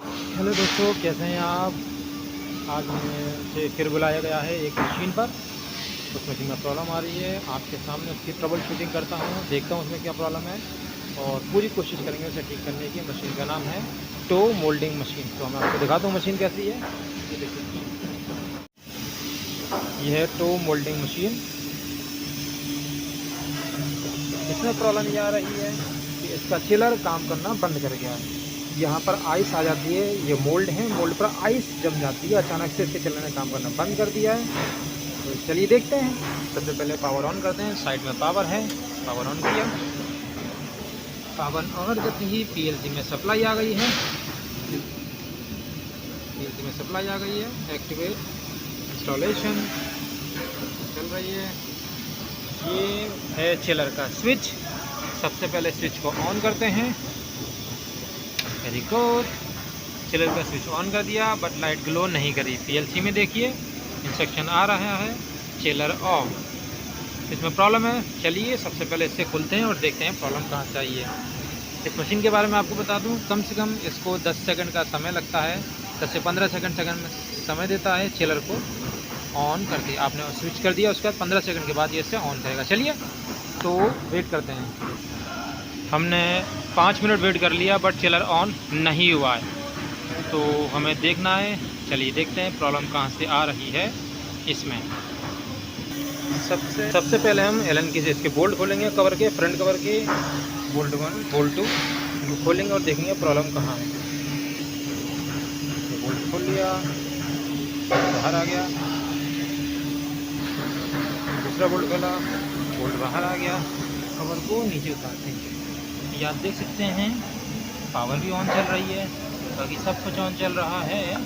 Hello दोस्तों, कैसे हैं आप। आज मुझे फिर बुलाया गया है एक मशीन पर। उस मशीन में प्रॉब्लम आ रही है, आपके सामने उसकी ट्रबल शूटिंग करता हूँ, देखता हूँ उसमें क्या प्रॉब्लम है और पूरी कोशिश करेंगे उसे ठीक करने की। मशीन का नाम है टो मोल्डिंग मशीन। तो मैं आपको दिखाता हूँ मशीन कैसी है। ये देखिए, ये है टो मोल्डिंग मशीन। इसमें प्रॉब्लम ये आ रही है कि इसका चिलर काम करना बंद कर गया है। यहाँ पर आइस आ जाती है, ये मोल्ड है, मोल्ड पर आइस जम जाती है। अचानक से इसके चिलर ने काम करना बंद कर दिया है। तो चलिए देखते हैं। सबसे पहले पावर ऑन करते हैं। साइड में पावर है, पावर ऑन किया। पावर ऑन करते ही पीएलसी में सप्लाई आ गई है। पीएलसी में सप्लाई आ गई है। एक्टिवेट इंस्टॉलेशन चल रही है। ये है चिलर का स्विच। सबसे पहले स्विच को ऑन करते हैं। Very good. चिलर का स्विच ऑन कर दिया बट लाइट ग्लो नहीं करी। पीएलसी में देखिए इंस्ट्रक्शन आ रहा है, चिलर ऑफ। इसमें प्रॉब्लम है। चलिए सबसे पहले इससे खुलते हैं और देखते हैं प्रॉब्लम कहाँ से आई है। इस मशीन के बारे में आपको बता दूं, कम से कम इसको 10 सेकंड का समय लगता है। 10 से 15 सेकंड में समय देता है चिलर को ऑन कर दिया। आपने स्विच कर दिया, उसके बाद 15 सेकंड के बाद ये इसे ऑन करेगा। चलिए तो वेट करते हैं। हमने 5 मिनट वेट कर लिया बट चिलर ऑन नहीं हुआ है, तो हमें देखना है। चलिए देखते हैं प्रॉब्लम कहाँ से आ रही है इसमें। सबसे पहले हम एलन की से इसके बोल्ट खोलेंगे, कवर के फ्रंट कवर के बोल्ट 1 बोल्ट 2 इनको खोलेंगे और देखेंगे प्रॉब्लम कहाँ है। तो बोल्ट खोल लिया, बाहर आ गया। दूसरा बोल्ट खोला, बोल्ट बाहर आ गया। कवर को नीचे उतारते हैं। ये आप देख सकते हैं पावर भी ऑन चल रही है, बाकी सब कुछ ऑन चल रहा है।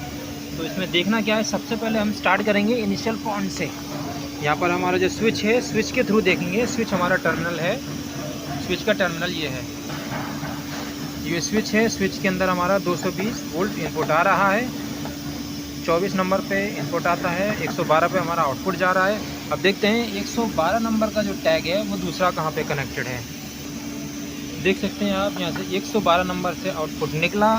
तो इसमें देखना क्या है, सबसे पहले हम स्टार्ट करेंगे इनिशियल पॉइंट से। यहाँ पर हमारा जो स्विच है, स्विच के थ्रू देखेंगे। स्विच हमारा टर्मिनल है, स्विच का टर्मिनल ये है। ये स्विच है, स्विच के अंदर हमारा 220 वोल्ट इनपुट आ रहा है। 24 नंबर पे इनपुट आता है, 112 पे हमारा आउटपुट जा रहा है। अब देखते हैं 112 नंबर का जो टैग है वो दूसरा कहाँ पे कनेक्टेड है। देख सकते हैं आप, यहाँ से 112 नंबर से आउटपुट निकला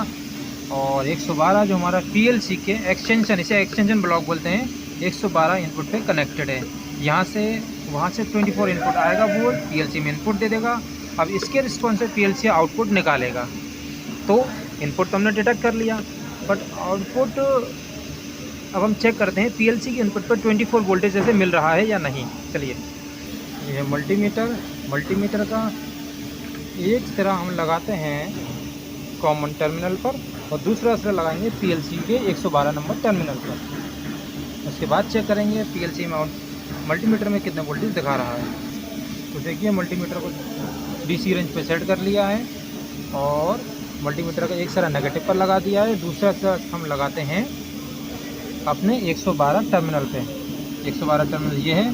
और 112 जो हमारा पीएलसी के एक्सटेंशन, इसे एक्सटेंशन ब्लॉक बोलते हैं, 112 इनपुट पे कनेक्टेड है। यहाँ से वहाँ से 24 इनपुट आएगा, वो पीएलसी में इनपुट दे देगा। अब इसके रिस्पॉन्स से पीएलसी आउटपुट निकालेगा। तो इनपुट तो हमने डिटेक्ट कर लिया, बट आउटपुट अब हम चेक करते हैं पीएलसी के इनपुट पर 24 वोल्टेज जैसे मिल रहा है या नहीं। चलिए, ये है मल्टीमीटर। मल्टीमीटर का एक सिरा हम लगाते हैं कॉमन टर्मिनल पर और दूसरा सिरा लगाएंगे पीएलसी के 112 नंबर टर्मिनल पर। उसके बाद चेक करेंगे पीएलसी में मल्टीमीटर में कितना वोल्टेज दिखा रहा है। तो देखिए, मल्टीमीटर को डीसी रेंज पे सेट कर लिया है और मल्टीमीटर का एक सिरा नेगेटिव पर लगा दिया है। दूसरा सिरा हम लगाते हैं अपने 112 टर्मिनल पे। 112 टर्मिनल ये है,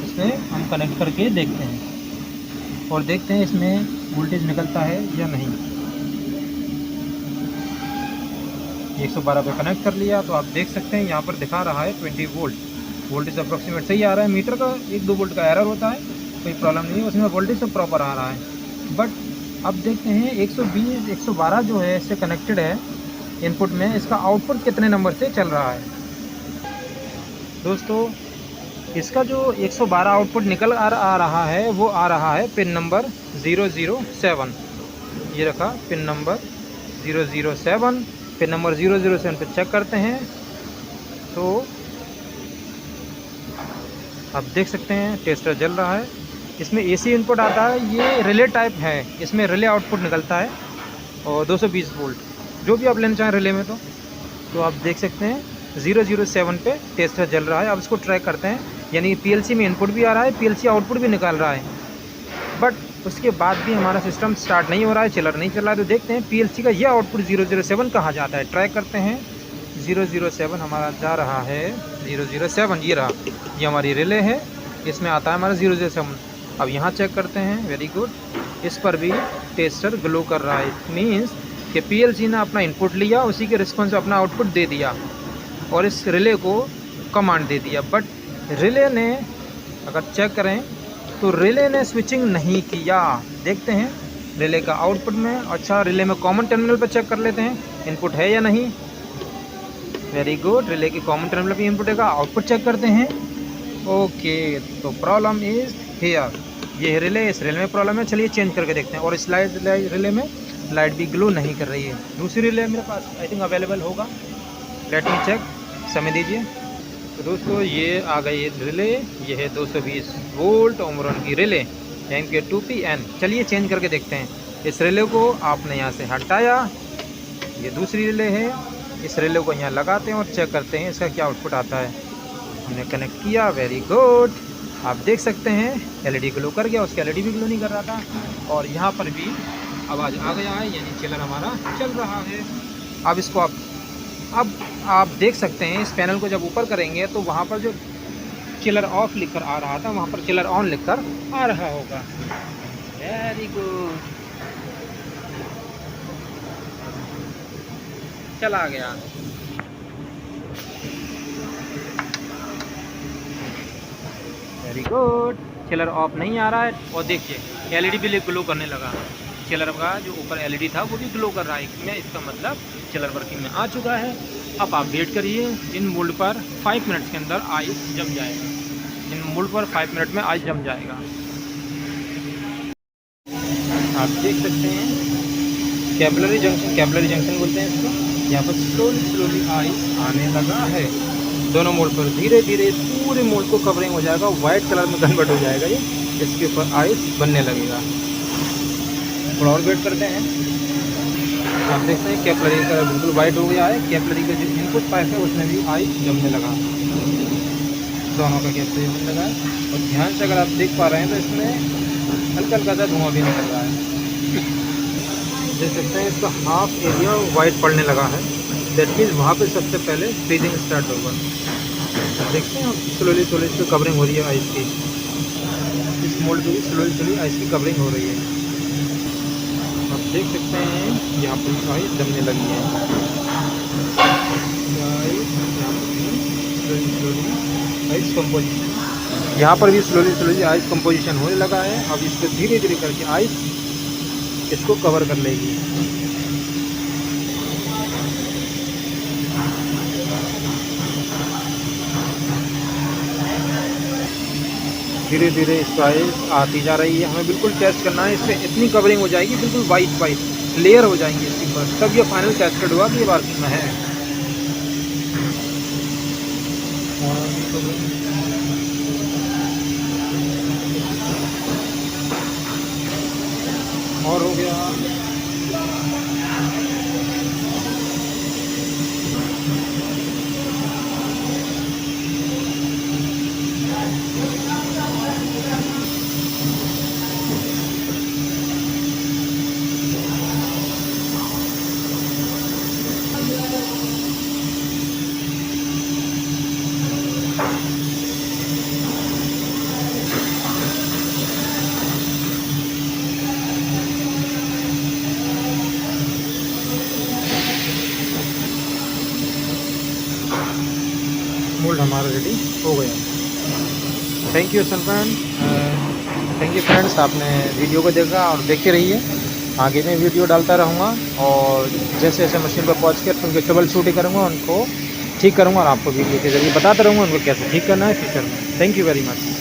इसमें हम कनेक्ट करके देखते हैं और देखते हैं इसमें वोल्टेज निकलता है या नहीं। 112 पे कनेक्ट कर लिया तो आप देख सकते हैं यहाँ पर दिखा रहा है 20 वोल्ट। वोल्टेज अप्रोक्सीमेट सही आ रहा है। मीटर का 1-2 वोल्ट का एरर होता है, कोई प्रॉब्लम नहीं है, उसमें वोल्टेज तो प्रॉपर आ रहा है। बट अब देखते हैं 120 112 जो है इससे कनेक्टेड है इनपुट में, इसका आउटपुट कितने नंबर से चल रहा है। दोस्तों, इसका जो 112 आउटपुट निकल आ रहा है वो आ रहा है पिन नंबर 007। ये रखा पिन नंबर 007। पिन नंबर 007 पे चेक करते हैं तो आप देख सकते हैं टेस्टर जल रहा है। इसमें एसी इनपुट आता है, ये रिले टाइप है, इसमें रिले आउटपुट निकलता है और 220 वोल्ट जो भी आप लेना चाहें रिले में। तो आप देख सकते हैं 007 पे टेस्टर जल रहा है। अब इसको ट्रैक करते हैं, यानी पीएलसी में इनपुट भी आ रहा है, पीएलसी आउटपुट भी निकाल रहा है, बट उसके बाद भी हमारा सिस्टम स्टार्ट नहीं हो रहा है, चिलर नहीं चल रहा है। तो देखते हैं पीएलसी का यह आउटपुट 007 कहाँ जाता है। ट्रैक करते हैं, 007 हमारा जा रहा है 007। ये रहा, ये हमारी रिले है, इसमें आता है हमारा 007। अब यहाँ चेक करते हैं। वेरी गुड, इस पर भी टेस्टर ग्लो कर रहा है। मीन्स कि पीएलसी ने अपना इनपुट लिया, उसी के रिस्पॉन्स से अपना आउटपुट दे दिया और इस रिले को कमांड दे दिया। बट रिले ने, अगर चेक करें तो रिले ने स्विचिंग नहीं किया। देखते हैं रिले का आउटपुट में। अच्छा, रिले में कॉमन टर्मिनल पर चेक कर लेते हैं। इनपुट है या नहीं। वेरी गुड, रिले की कॉमन टर्मिनल पे इनपुट है का आउटपुट चेक करते हैं। ओके, तो प्रॉब्लम इज हियर, ये है रिले, इस रिले में प्रॉब्लम है। चलिए चेंज करके देखते हैं। और इस रिले में लाइट भी ग्लो नहीं कर रही है। दूसरी रिले मेरे पास आई थिंक अवेलेबल होगा, लेट मी चेक, समय दीजिए। तो दोस्तों ये आ गई रिले, ये है 220 वोल्ट ओमरॉन की रिले MK2PN। चलिए चेंज करके देखते हैं। इस रिले को आपने यहाँ से हटाया, ये दूसरी रिले है, इस रिले को यहाँ लगाते हैं और चेक करते हैं इसका क्या आउटपुट आता है। हमने कनेक्ट किया, वेरी गुड, आप देख सकते हैं LED ग्लो कर गया, उसका LED भी ग्लो नहीं कर रहा था। और यहाँ पर भी आवाज़ आ गया है, यानी चिलर हमारा चल रहा है। अब इसको अब आप देख सकते हैं, इस पैनल को जब ऊपर करेंगे तो वहाँ पर जो चिलर ऑफ लिखकर आ रहा था वहाँ पर चिलर ऑन लिखकर आ रहा होगा। वेरी गुड, चला गया। वेरी गुड, चिलर ऑफ नहीं आ रहा है। और देखिए LED भी ग्लो करने लगा, चिलर का जो ऊपर LED था वो भी ग्लो कर रहा है। इसमें इसका मतलब चिलर वर्किंग में आ चुका है। अब आप वेट करिए, इन मोल्ड पर 5 मिनट्स के अंदर आइस जम जाएगा। इन मोल्ड पर 5 मिनट में आइस जम जाएगा। आप देख सकते हैं कैपिलरी जंक्शन बोलते हैं इसको। यहाँ पर स्लोली आइस आने लगा है। दोनों मोल्ड पर धीरे धीरे पूरे मोल्ड को कवरिंग हो जाएगा, वाइट कलर में कन्वर्ट हो जाएगा ये, इसके ऊपर आइस बनने लगेगा। थोड़ा और वेट करते हैं। आप देखते हैं कैपिलरी का बिल्कुल वाइट हो गया है। कैपिलरी का जो इनपुट पाइप है उसमें भी आइस जमने लगा, दोनों का कैपिलरी जमने लगा है। और ध्यान से अगर आप देख पा रहे हैं तो इसमें हल्का हल्का सा धुआं भी निकल रहा है। देख सकते हैं इसका हाफ एरिया वाइट पड़ने लगा है, दैट मीन्स वहाँ पे सबसे पहले फ्रीजिंग स्टार्ट होगा। देखते हैं स्लोली इस पर कवरिंग हो रही है आइस की, इस मोल्ड पे भी स्लोली आइस की कवरिंग हो रही है। आप देख सकते हैं यहाँ पर आइस जमने लगी है, आइस कंपोजिशन, यहाँ पर भी स्लोली आइस कंपोजिशन होने लगा है। अब इसको धीरे धीरे करके आइस इसको कवर कर लेगी। धीरे धीरे इसका आइस आती जा रही है। हमें बिल्कुल टेस्ट करना है, इससे इतनी कवरिंग हो जाएगी, बिल्कुल वाइट लेयर हो जाएंगी इसके ऊपर, तब ये फाइनल टेस्टेड हुआ कि ये वर्किंग में है। और हो गया। मोल्ड हमारा रेडी हो गया। Thank you Salman, thank you friends, आपने वीडियो को देखा और देखते रहिए। आगे मैं वीडियो डालता रहूँगा और जैसे जैसे मशीन पर पहुँच कर उनके ट्रबल शूटिंग करूँगा, उनको ठीक करूँगा और आपको वीडियो के जरिए बताता रहूँगा उनको कैसे ठीक करना है फ्यूचर में। Thank you very much.